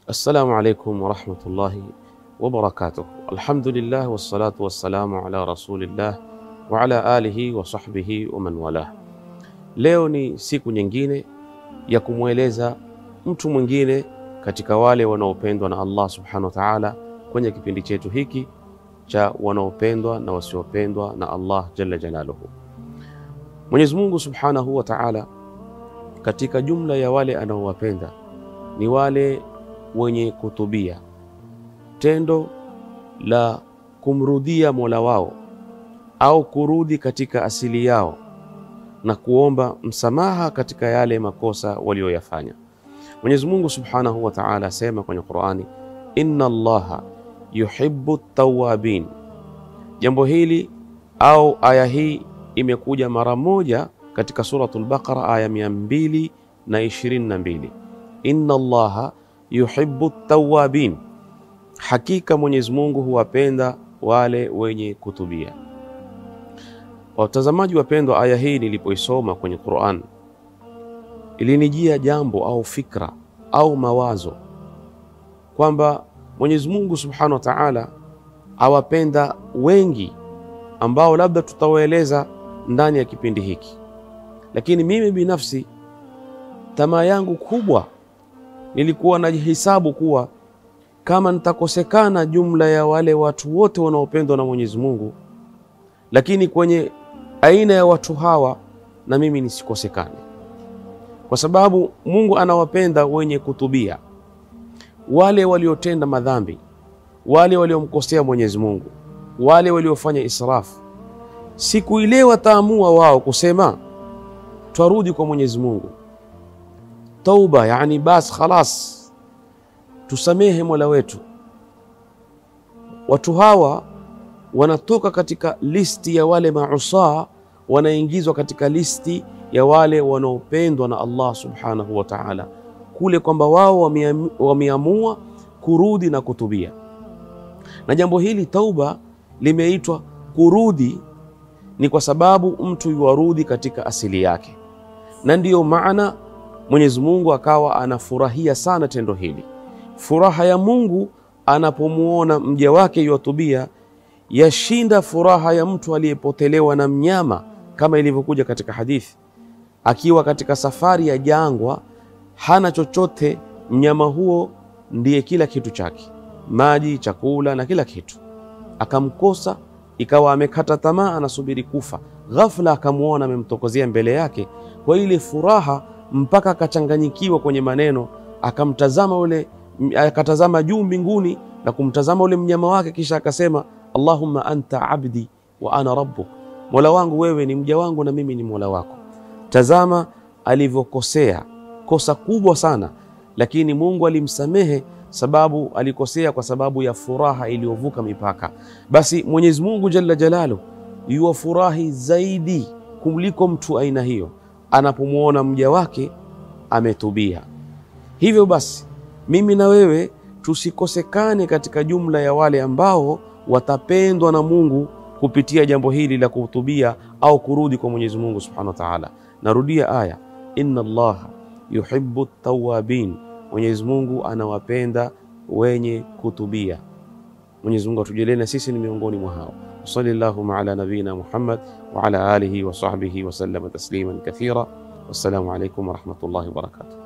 Assalamu alaikum wa rahmatullahi wa barakatuh. Alhamdulillah wassalatu wassalamu ala rasulillah wa ala alihi wa sahbihi wa man walah. Leo ni siku nyingine ya kumweleza mtu mwingine katika wale wanaopendwa na Allah subhanahu wa ta'ala kwenye kipindi chetu hiki cha wanaopendwa na wasiopendwa na Allah jalla jalaluhu. Mwenyezi Mungu subhanahu wa ta'ala katika jumla ya wale anaowapenda ni wale wenye kutubia, tendo la kumrudia Mola wao au kurudi katika asili yao na kuomba msamaha katika yale makosa walioyafanya. Mwenyezi Mungu subhanahu wa ta'ala asema kwenye Qur'ani, inna Allaha yuhibbu at-tawwabin. Jambo hili au aya hii imekuja mara moja katika suratul Baqara aya 222. Inna Allaha yuhibbu at-tawwabin, hakika Mwenyezi Mungu huwapenda wale wenye kutubia. Watazamaji wapendwa, aya hii nilipoisoma kwenye Qur'an ilinijia jambo au fikra au mawazo kwamba Mwenyezi Mungu subhanahu wa ta'ala awapenda wengi ambao labda tutawaeleza ndani ya kipindi hiki, lakini mimi binafsi tamaa yangu kubwa nilikuwa najihesabu kuwa kama nitakosekana jumla ya wale watu wote wanaopendwa na Mwenyezi Mungu, lakini kwenye aina ya watu hawa na mimi nisikosekane, kwa sababu Mungu anawapenda wenye kutubia, wale waliotenda madhambi, wale waliomkosea Mwenyezi Mungu, wale waliofanya israfu. Siku ile wataamua wao kusema twarudi kwa Mwenyezi Mungu, tauba, yani bas khalas, tusamehe Mola wetu. Watu hawa wanatoka katika listi ya wale mausaa, wanaingizwa katika listi ya wale wanaopendwa na Allah subhanahu wa ta'ala, kule kwamba wao wameamua kurudi na kutubia. Na jambo hili tauba limeitwa kurudi ni kwa sababu mtu yuarudi katika asili yake, na ndiyo maana Mwenyezi Mungu akawa anafurahia sana tendo hili. Furaha ya Mungu anapomuona mja wake yuatubia yashinda furaha ya mtu aliyepotelewa na mnyama, kama ilivyokuja katika hadithi. Akiwa katika safari ya jangwa, hana chochote, mnyama huo ndiye kila kitu chake, maji, chakula na kila kitu. Akamkosa, ikawa amekata tamaa, anasubiri kufa. Ghafla akamuona amemtokozea mbele yake, kwa ile furaha mpaka akachanganyikiwa kwenye maneno. Akamtazama ule, akatazama juu mbinguni na kumtazama ule mnyama wake, kisha akasema, Allahumma anta abdi wa ana rabbuk, Mola wangu wewe ni mja wangu na mimi ni Mola wako. Tazama alivyokosea, kosa kubwa sana, lakini Mungu alimsamehe sababu alikosea kwa sababu ya furaha iliyovuka mipaka. Basi Mwenyezi Mungu jalla jalalu yuwafurahi zaidi kuliko mtu aina hiyo anapomuona mja wake ametubia. Hivyo basi mimi na wewe tusikosekane katika jumla ya wale ambao watapendwa na Mungu kupitia jambo hili la kutubia au kurudi kwa Mwenyezi Mungu subhanahu wa ta'ala. Narudia aya, inna Allaha yuhibbu at-tawwabin, Mwenyezi Mungu anawapenda wenye kutubia. Mwenyezi Mungu atujalie na sisi ni miongoni mwa hao. Sallallahu ala nabina Muhammad wa ala alihi wa sahbihi wa sallama tasliman kathira. Wassalamu alaykum wa rahmatullahi wa barakatuh.